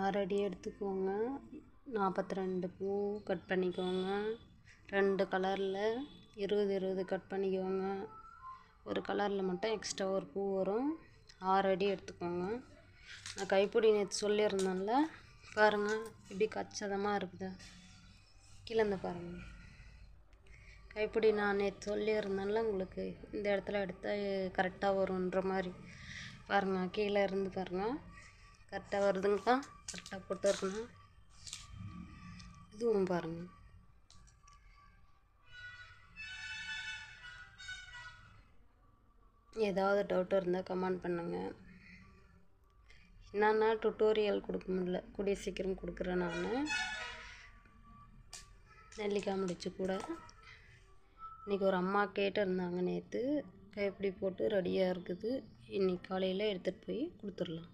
6 அடி எடுத்துக்கோங்க. 42 பூ கட் பண்ணிக்கோங்க. 2 கலரில் 20 20 கட் பண்ணிக்கோங்க. ஒரு கலரில் மட்டும் எக்ஸ்ட்ரா ஒரு பூ வரும். 6 அடி எடுத்துக்கோங்க. நான் கைப்பிடி நேற்று சொல்லியிருந்தேன்ல, பாருங்கள் இப்படி கச்சிதமாக இருக்குது. கீழே இருந்து பாருங்கள், கைப்பிடி நான் நேற்று சொல்லியிருந்தேன்ல உங்களுக்கு, இந்த இடத்துல எடுத்தால் கரெக்டாக வரும்ன்ற மாதிரி. பாருங்கள் கீழே இருந்து பாருங்கள், கரெக்டாக வருதுங்களா? கரெக்டாக போட்டுருக்கணும். இதுவும் பாருங்கள். ஏதாவது டவுட் இருந்தால் கமெண்ட் பண்ணுங்கள். என்னென்னா டுட்டோரியல் கொடுக்க முடியல, கூடிய சீக்கிரம் கொடுக்குறேன் நான். நெல்லிக்காய் முடிச்சு கூட இன்றைக்கி ஒரு அம்மா கேட்டிருந்தாங்க, நேற்று கைப்பிடி போட்டு ரெடியாக இருக்குது. இன்றைக்கி காலையில் எடுத்துகிட்டு போய் கொடுத்துடலாம்.